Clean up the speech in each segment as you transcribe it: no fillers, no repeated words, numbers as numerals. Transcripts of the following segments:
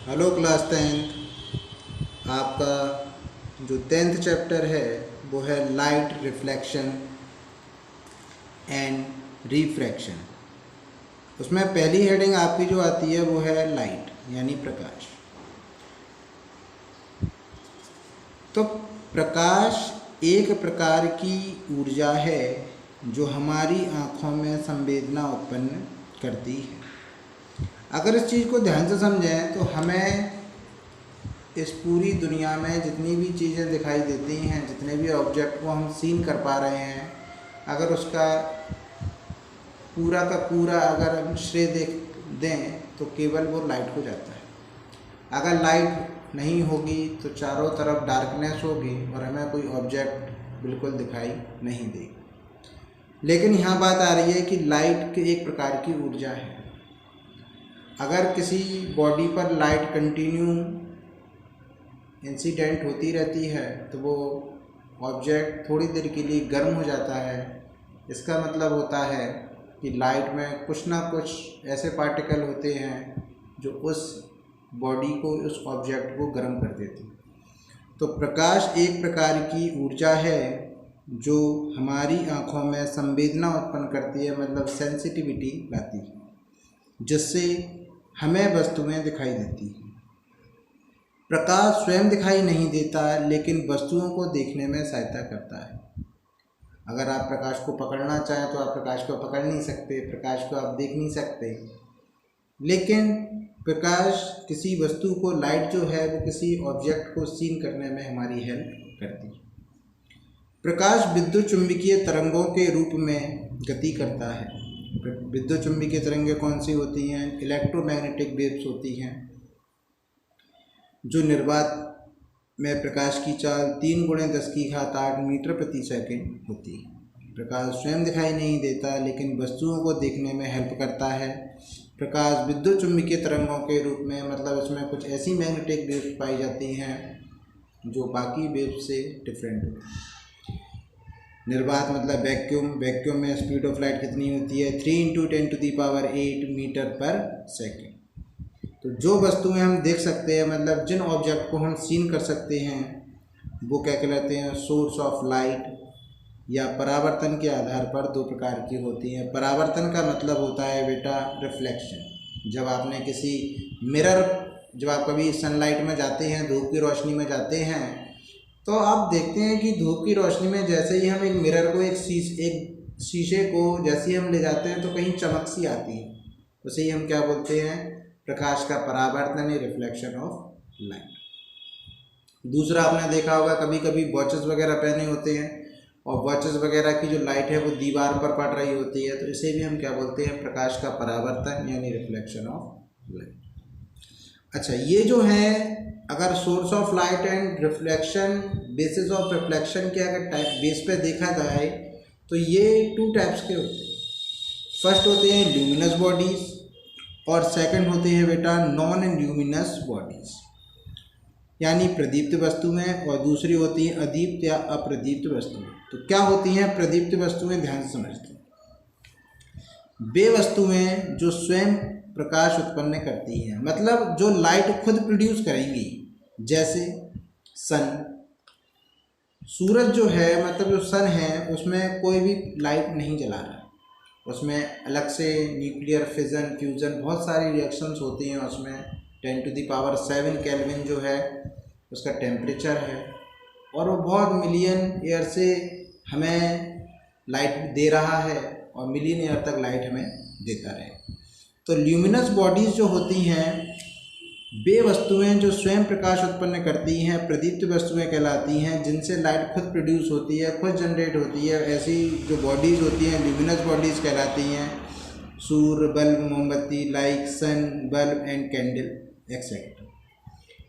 Hello class 10th। आपका जो 10th chapter है वो है लाइट रिफ्लेक्शन एंड रिफ्रैक्शन। उसमें पहली हेडिंग आपकी जो आती है वो है लाइट यानी प्रकाश। तो प्रकाश एक प्रकार की ऊर्जा है जो हमारी आँखों में संवेदना उत्पन्न करती है। अगर इस चीज़ को ध्यान से समझें तो हमें इस पूरी दुनिया में जितनी भी चीज़ें दिखाई देती हैं, जितने भी ऑब्जेक्ट को हम सीन कर पा रहे हैं, अगर उसका पूरा का पूरा अगर हम श्रेय दें तो केवल वो लाइट हो जाता है। अगर लाइट नहीं होगी तो चारों तरफ डार्कनेस होगी और हमें कोई ऑब्जेक्ट बिल्कुल दिखाई नहीं देगी। लेकिन यहाँ बात आ रही है कि लाइट एक प्रकार की ऊर्जा है। अगर किसी बॉडी पर लाइट कंटिन्यू इंसिडेंट होती रहती है तो वो ऑब्जेक्ट थोड़ी देर के लिए गर्म हो जाता है। इसका मतलब होता है कि लाइट में कुछ ना कुछ ऐसे पार्टिकल होते हैं जो उस बॉडी को, उस ऑब्जेक्ट को गर्म कर देते हैं। तो प्रकाश एक प्रकार की ऊर्जा है जो हमारी आँखों में संवेदना उत्पन्न करती है, मतलब सेंसिटिविटी लाती है, जिससे हमें वस्तुएं दिखाई देती हैं। प्रकाश स्वयं दिखाई नहीं देता लेकिन वस्तुओं को देखने में सहायता करता है। अगर आप प्रकाश को पकड़ना चाहें तो आप प्रकाश को पकड़ नहीं सकते, प्रकाश को आप देख नहीं सकते, लेकिन प्रकाश किसी वस्तु को, लाइट जो है वो किसी ऑब्जेक्ट को सीन करने में हमारी हेल्प करती है। प्रकाश विद्युत चुंबकीय तरंगों के रूप में गति करता है। विद्युत चुंबकीय तरंगें कौन सी होती हैं? इलेक्ट्रोमैग्नेटिक वेव्स होती हैं, जो निर्वात में प्रकाश की चाल 3 × 10⁸ मीटर प्रति सेकंड होती है। प्रकाश स्वयं दिखाई नहीं देता लेकिन वस्तुओं को देखने में हेल्प करता है। प्रकाश विद्युत चुंबकीय तरंगों के रूप में, मतलब इसमें कुछ ऐसी मैग्नेटिक वेव्स पाई जाती हैं जो बाकी वेव्स से डिफरेंट होती हैं। निर्वात मतलब वैक्यूम। वैक्यूम में स्पीड ऑफ लाइट कितनी होती है? 3 × 10⁸ मीटर पर सेकेंड। तो जो वस्तुएं हम देख सकते हैं, मतलब जिन ऑब्जेक्ट को हम सीन कर सकते हैं, वो क्या कहलाते हैं? Source of light. या परावर्तन के आधार पर 2 प्रकार की होती हैं। परावर्तन का मतलब होता है बेटा रिफ्लेक्शन। जब आपने किसी मिरर, जब आप कभी सनलाइट में जाते हैं, धूप की रोशनी में जाते हैं, तो आप देखते हैं कि धूप की रोशनी में जैसे ही हम एक मिरर को, एक शीशे को जैसे ही हम ले जाते हैं तो कहीं चमक सी आती है, उसे ही हम क्या बोलते हैं? प्रकाश का परावर्तन है, रिफ्लेक्शन ऑफ लाइट। दूसरा, आपने देखा होगा कभी कभी वॉचेस वगैरह पहने होते हैं और वॉचेस वगैरह की जो लाइट है वो दीवार पर पड़ रही होती है, तो इसे भी हम क्या बोलते हैं? प्रकाश का परावर्तन यानी रिफ्लेक्शन ऑफ लाइट। अच्छा, ये जो है, अगर source of light and reflection, basis of reflection के अगर टाइप बेस पे देखा जाए तो ये 2 टाइप्स के होते हैं। फर्स्ट होते हैं ल्यूमिनस बॉडीज और सेकंड होते हैं बेटा नॉन ल्यूमिनस बॉडीज, यानी प्रदीप्त वस्तुएं, और दूसरी होती हैं अदीप्त या अप्रदीप्त वस्तुएं। तो क्या होती हैं प्रदीप्त वस्तुएं? ध्यान से समझते हैं। वे वस्तुएं जो स्वयं प्रकाश उत्पन्न करती हैं, मतलब जो लाइट खुद प्रोड्यूस करेंगी, जैसे सन। सूरज जो है, मतलब जो सन है, उसमें कोई भी लाइट नहीं जला रहा, उसमें अलग से न्यूक्लियर फिजन, फ्यूजन, बहुत सारी रिएक्शंस होती हैं। उसमें 10⁷ केल्विन जो है उसका टेम्परेचर है, और वो बहुत मिलियन ईयर से हमें लाइट दे रहा है और मिलियन ईयर तक लाइट हमें देता है। तो ल्यूमिनस बॉडीज़ जो होती हैं, वे वस्तुएं जो स्वयं प्रकाश उत्पन्न करती हैं, प्रदीप्त वस्तुएं कहलाती हैं, जिनसे लाइट खुद प्रोड्यूस होती है, खुद जनरेट होती है। ऐसी जो बॉडीज़ होती हैं ल्यूमिनस बॉडीज़ कहलाती हैं। सूर्य, बल्ब, मोमबत्ती, like sun, bulb and candle etcetera.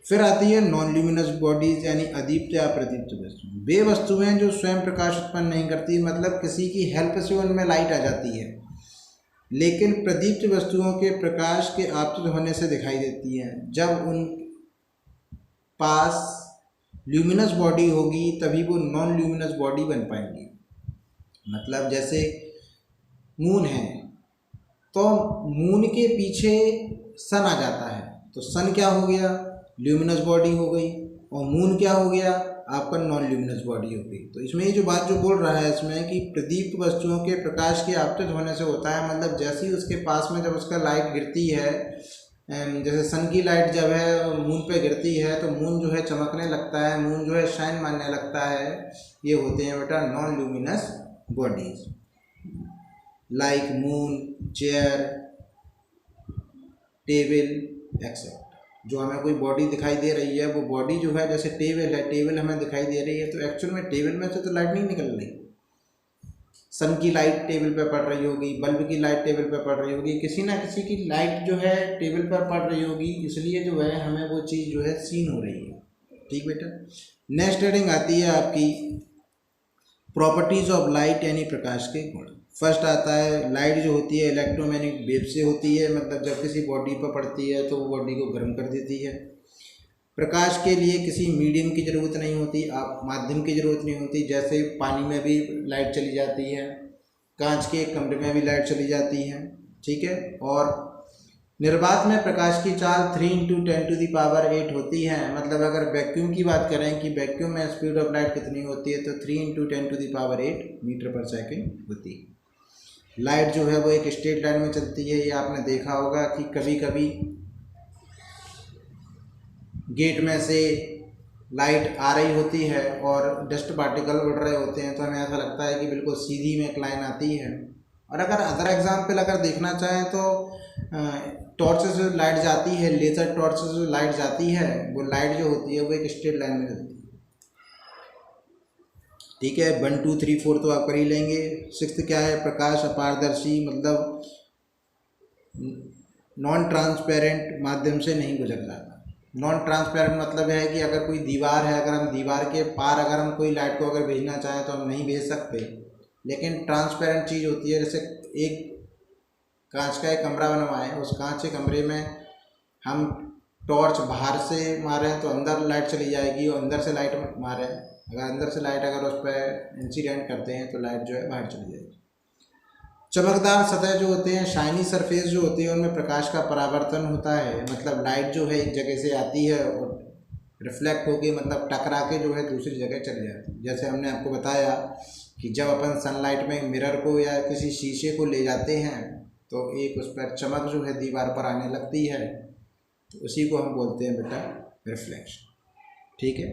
फिर आती है नॉन ल्यूमिनस बॉडीज़ यानी अदीप्त या अप्रदीप्त वस्तुएं। वे वस्तुएं जो स्वयं प्रकाश उत्पन्न नहीं करती, मतलब किसी की हेल्प से उनमें लाइट आ जाती है, लेकिन प्रदीप्त वस्तुओं के प्रकाश के आपतित होने से दिखाई देती हैं। जब उन पास ल्यूमिनस बॉडी होगी तभी वो नॉन ल्यूमिनस बॉडी बन पाएंगी। मतलब जैसे मून है, तो मून के पीछे सन आ जाता है, तो सन क्या हो गया, ल्यूमिनस बॉडी हो गई, और मून क्या हो गया, आपका नॉन ल्यूमिनस बॉडी हो गई। तो इसमें ये जो बात जो बोल रहा है इसमें कि प्रदीप्त वस्तुओं के प्रकाश के आपतित होने से होता है, मतलब जैसे ही उसके पास में जब उसका लाइट गिरती है, जैसे सन की लाइट जब है मून पे गिरती है तो मून जो है चमकने लगता है, मून जो है शाइन मारने लगता है। ये होते हैं बेटा non luminous bodies, like moon, chair, table etcetera. जो हमें कोई बॉडी दिखाई दे रही है वो बॉडी जो है, जैसे टेबल है, टेबल हमें दिखाई दे रही है तो एक्चुअल में टेबल में से तो लाइट नहीं निकल रही। सन की लाइट टेबल पे पड़ रही होगी, बल्ब की लाइट टेबल पे पड़ रही होगी, किसी ना किसी की लाइट जो है टेबल पर पड़ रही होगी, इसलिए जो है हमें वो चीज़ जो है सीन हो रही है। ठीक बेटा। नेक्स्ट हेडिंग आती है आपकी प्रॉपर्टीज ऑफ लाइट यानी प्रकाश के गुण। फर्स्ट आता है लाइट जो होती है इलेक्ट्रोमैग्नेटिक वेव से होती है, मतलब जब किसी बॉडी पर पड़ती है तो वो बॉडी को गर्म कर देती है। प्रकाश के लिए किसी मीडियम की ज़रूरत नहीं होती, आप माध्यम की ज़रूरत नहीं होती, जैसे पानी में भी लाइट चली जाती है, कांच के कमरे में भी लाइट चली जाती है। ठीक है। और निर्वात में प्रकाश की चाल 3 × 10⁸ होती है, मतलब अगर वैक्यूम की बात करें कि वैक्यूम में स्पीड ऑफ लाइट कितनी होती है तो 3 × 10⁸ मीटर पर सेकेंड होती है। लाइट जो है वो एक स्ट्रेट लाइन में चलती है। ये आपने देखा होगा कि कभी कभी गेट में से लाइट आ रही होती है और डस्ट पार्टिकल उड़ रहे होते हैं तो हमें ऐसा लगता है कि बिल्कुल सीधी में एक लाइन आती है। और अगर अदर एग्जाम्पल अगर देखना चाहें तो टॉर्च से जो लाइट जाती है, लेज़र टॉर्च से जो लाइट जाती है, वो लाइट जो होती है वो एक स्ट्रेट लाइन में चलती है। ठीक है। 1 2 3 4 तो आप कर ही लेंगे। 6th क्या है, प्रकाश अपारदर्शी मतलब नॉन ट्रांसपेरेंट माध्यम से नहीं गुजर जाता। नॉन ट्रांसपेरेंट मतलब है कि अगर कोई दीवार है, अगर हम दीवार के पार अगर हम कोई लाइट को अगर भेजना चाहें तो हम नहीं भेज सकते। लेकिन ट्रांसपेरेंट चीज़ होती है, जैसे एक कांच का एक कमरा बनवाएं, उस कांच के कमरे में हम टॉर्च बाहर से मारें तो अंदर लाइट चली जाएगी, और अंदर से लाइट मारें, अगर अंदर से लाइट अगर उस पर इंसिडेंट करते हैं तो लाइट जो है बाहर चली जाएगी। चमकदार सतह जो होते हैं, शाइनी सरफेस जो होती है, उनमें प्रकाश का परावर्तन होता है, मतलब लाइट जो है एक जगह से आती है और रिफ्लेक्ट होके मतलब टकरा के जो है दूसरी जगह चली जाती है। जैसे हमने आपको बताया कि जब अपन सनलाइट में मिरर को या किसी शीशे को ले जाते हैं तो एक उस पर चमक जो है दीवार पर आने लगती है, तो उसी को हम बोलते हैं बेटा रिफ्लेक्शन। ठीक है।